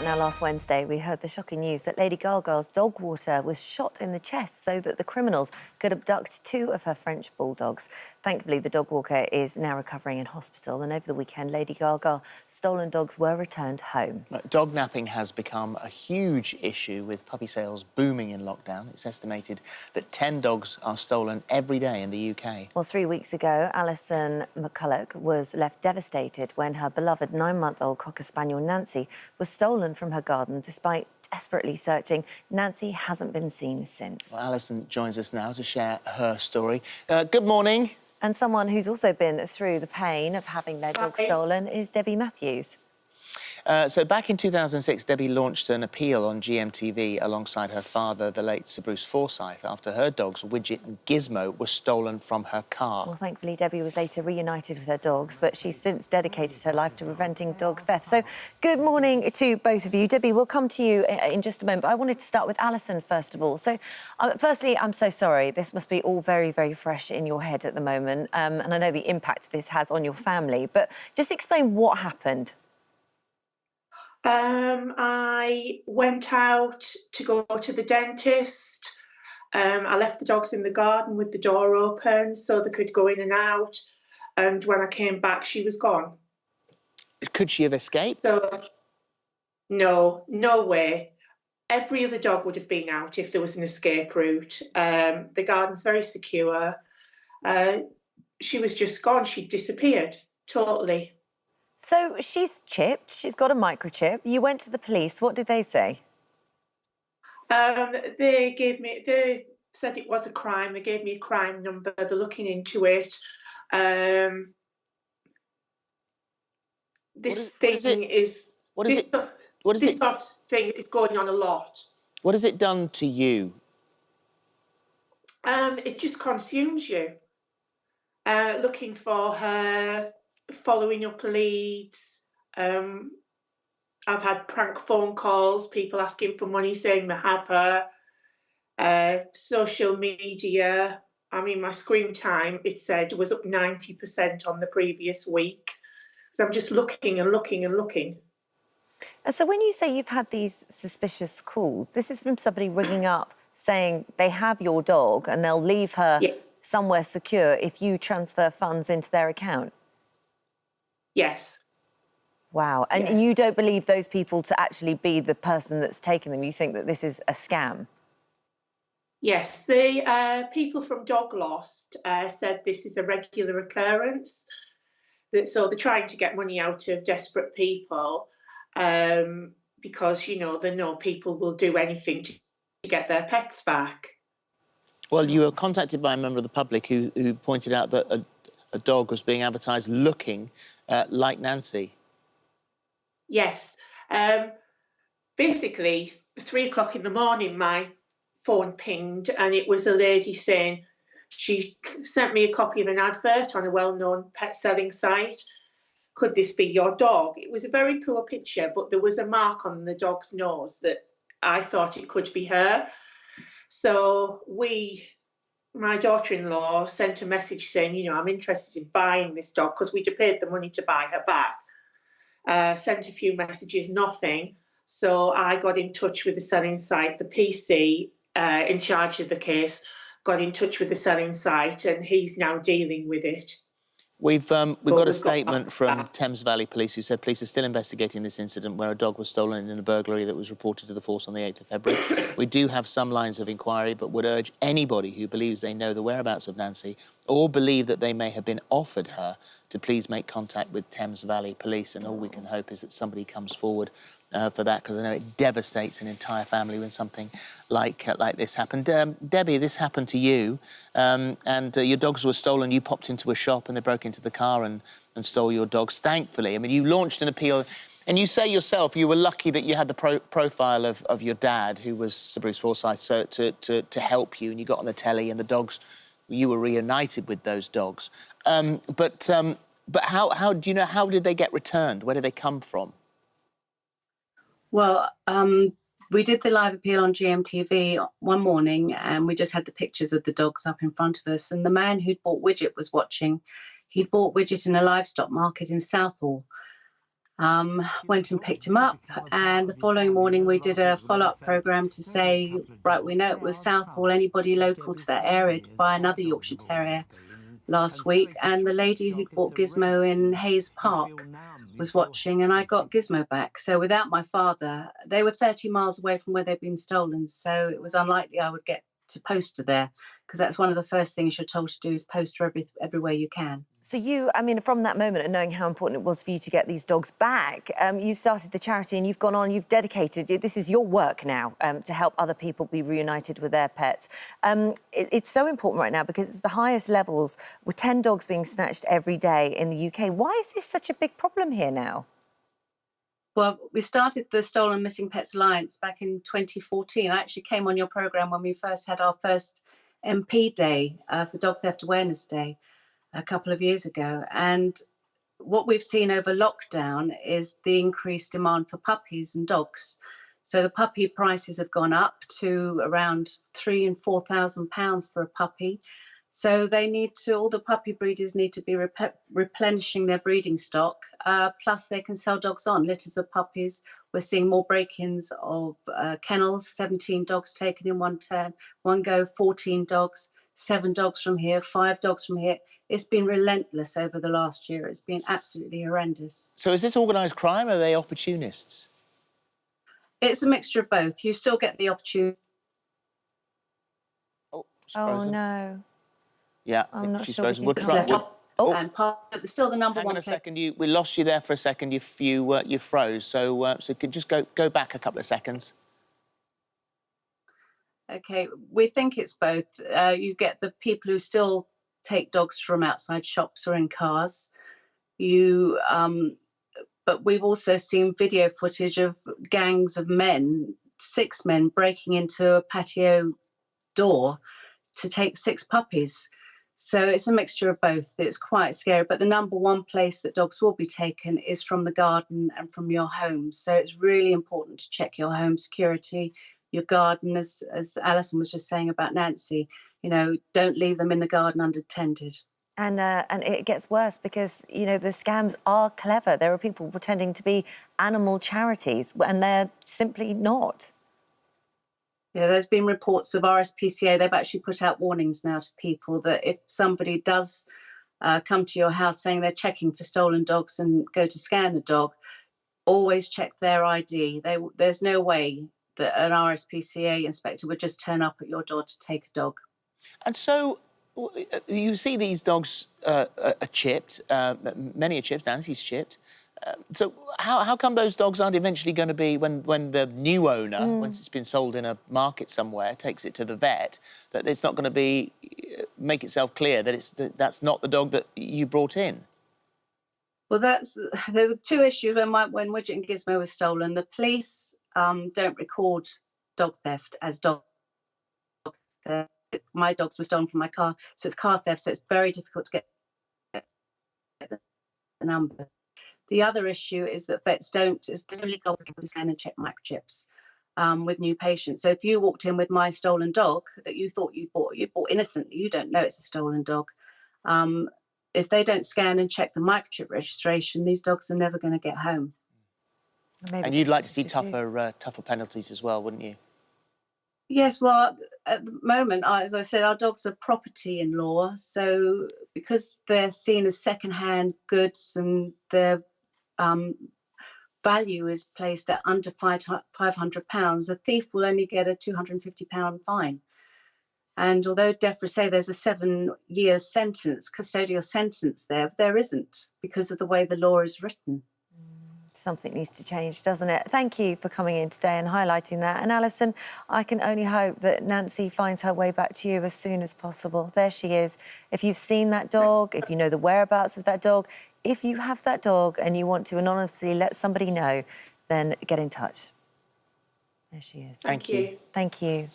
Now, last Wednesday, we heard the shocking news that Lady Gaga's dog water was shot in the chest so that the criminals could abduct two of her French bulldogs. Thankfully, the dog walker is now recovering in hospital, and over the weekend, Lady Gaga's stolen dogs were returned home. Dog napping has become a huge issue, with puppy sales booming in lockdown. It's estimated that 10 dogs are stolen every day in the UK. Well, 3 weeks ago, Allison McCulloch was left devastated when her beloved 9-month-old Cocker Spaniel Nancy was stolen from her garden. Despite desperately searching, Nancy hasn't been seen since. Well, Alison joins us now to share her story. Good morning. And someone who's also been through the pain of having their dog stolen is Debbie Matthews. So back in 2006, Debbie launched an appeal on GMTV alongside her father, the late Sir Bruce Forsyth, after her dogs, Widget and Gizmo, were stolen from her car. Well, thankfully, Debbie was later reunited with her dogs, but she's since dedicated her life to preventing dog theft. So, good morning to both of you. Debbie, we'll come to you in just a moment, but I wanted to start with Alison, first of all. So, firstly, I'm so sorry. This must be all very, very fresh in your head at the moment, and I know the impact this has on your family, but just explain what happened. I went out to go to the dentist. I left the dogs in the garden with the door open so they could go in and out. And when I came back, she was gone. Could she have escaped? So, no way. Every other dog would have been out if there was an escape route. The garden's very secure. She was just gone. She disappeared totally. So she's chipped, she's got a microchip. You went to the police. What did they say? They said it was a crime. They gave me a crime number. They're looking into it. This sort of thing is going on a lot. What has it done to you? It just consumes you. Looking for her, following up leads. I've had prank phone calls, people asking for money, saying they have her. Social media. I mean, my screen time, it said, was up 90% on the previous week. So I'm just looking and looking and looking. So when you say you've had these suspicious calls, this is from somebody ringing up saying they have your dog and they'll leave her somewhere secure if you transfer funds into their account? Yes. Wow. And you don't believe those people to actually be the person that's taken them? You think that this is a scam? Yes. The people from Dog Lost said this is a regular occurrence. So they're trying to get money out of desperate people because, you know, they know people will do anything to get their pets back. Well, you were contacted by a member of the public who pointed out that a dog was being advertised looking like Nancy. Yes. Basically, 3 o'clock in the morning, my phone pinged, and it was a lady saying she sent me a copy of an advert on a well-known pet selling site. Could this be your dog? It was a very poor picture, but there was a mark on the dog's nose that I thought it could be her. So my daughter-in-law sent a message saying, you know, I'm interested in buying this dog because we'd have paid the money to buy her back. Sent a few messages, nothing. So I got in touch with the selling site. The PC in charge of the case got in touch with the selling site, and he's now dealing with it. We've got a statement from Thames Valley Police who said police are still investigating this incident where a dog was stolen in a burglary that was reported to the force on the 8th of February. We do have some lines of inquiry, but would urge anybody who believes they know the whereabouts of Nancy or believe that they may have been offered her to please make contact with Thames Valley Police. And all we can hope is that somebody comes forward for that, because I know it devastates an entire family when something like this happened. Debbie, this happened to you, and your dogs were stolen. You popped into a shop and they broke into the car and stole your dogs. Thankfully, I mean, you launched an appeal, and you say yourself you were lucky that you had the profile of your dad, who was Sir Bruce Forsyth, so to help you, and you got on the telly, and the dogs, you were reunited with those dogs. But how do you know, how did they get returned? Where did they come from? Well, we did the live appeal on GMTV one morning, and we just had the pictures of the dogs up in front of us. And the man who'd bought Widget was watching. He'd bought Widget in a livestock market in Southall. Went and picked him up, and the following morning we did a follow-up programme to say, right, we know it was Southall, anybody local to that area to buy another Yorkshire Terrier last week, and the lady who'd bought Gizmo in Hayes Park was watching, and I got Gizmo back. So without my father, they were 30 miles away from where they'd been stolen, so it was unlikely I would get to poster there, because that's one of the first things you're told to do, is poster everywhere you can. So you, I mean, from that moment and knowing how important it was for you to get these dogs back, you started the charity and you've gone on, you've dedicated, this is your work now, to help other people be reunited with their pets. It's so important right now because it's the highest levels, with 10 dogs being snatched every day in the UK. Why is this such a big problem here now? Well, we started the Stolen Missing Pets Alliance back in 2014. I actually came on your programme when we first had our first MP Day for Dog Theft Awareness Day a couple of years ago. And what we've seen over lockdown is the increased demand for puppies and dogs. So the puppy prices have gone up to around £3,000 and £4,000 for a puppy. So they need to, all the puppy breeders need to be replenishing their breeding stock, plus they can sell dogs on, litters of puppies. We're seeing more break-ins of kennels, 17 dogs taken in one go, 14 dogs, 7 dogs from here, 5 dogs from here. It's been relentless over the last year. It's been absolutely horrendous. So is this organised crime, or are they opportunists? It's a mixture of both. You still get the opportunity. Oh, no. Yeah, I'm not she's sure frozen. we We'll can try. And still the number Hang one. on a second. We lost you there for a second. You froze. So could just go back a couple of seconds. Okay, we think it's both. You get the people who still take dogs from outside shops or in cars. But we've also seen video footage of gangs of men, 6 men, breaking into a patio door to take 6 puppies. So it's a mixture of both. It's quite scary. But the number one place that dogs will be taken is from the garden and from your home. So it's really important to check your home security, your garden, as Alison was just saying about Nancy. You know, don't leave them in the garden unattended. And it gets worse because, you know, the scams are clever. There are people pretending to be animal charities and they're simply not. Yeah, there's been reports of RSPCA. They've actually put out warnings now to people that if somebody does come to your house saying they're checking for stolen dogs and go to scan the dog, always check their ID. There's no way that an RSPCA inspector would just turn up at your door to take a dog. And so you see these dogs are chipped. Many are chipped. Nancy's chipped. So how come those dogs aren't eventually going to be, when the new owner, once it's been sold in a market somewhere, takes it to the vet, that it's not going to be, make itself clear that that's not the dog that you brought in? Well, there were 2 issues when Widget and Gizmo were stolen. The police don't record dog theft as dog theft. My dogs were stolen from my car, so it's car theft, so it's very difficult to get the number. The other issue is that vets it's illegal to scan and check microchips with new patients. So if you walked in with my stolen dog that you thought you bought innocently, you don't know it's a stolen dog. If they don't scan and check the microchip registration, these dogs are never going to get home. And you'd like to see tougher penalties as well, wouldn't you? Yes, well, at the moment, as I said, our dogs are property in law. So because they're seen as second-hand goods and their value is placed at under £500, a thief will only get a £250 fine. And although DEFRA say there's a 7-year sentence, custodial sentence there isn't, because of the way the law is written. Something needs to change, doesn't it? Thank you for coming in today and highlighting that. And Alison, I can only hope that Nancy finds her way back to you as soon as possible. There she is. If you've seen that dog, if you know the whereabouts of that dog, if you have that dog and you want to anonymously let somebody know, then get in touch. There she is. Thank you. Thank you.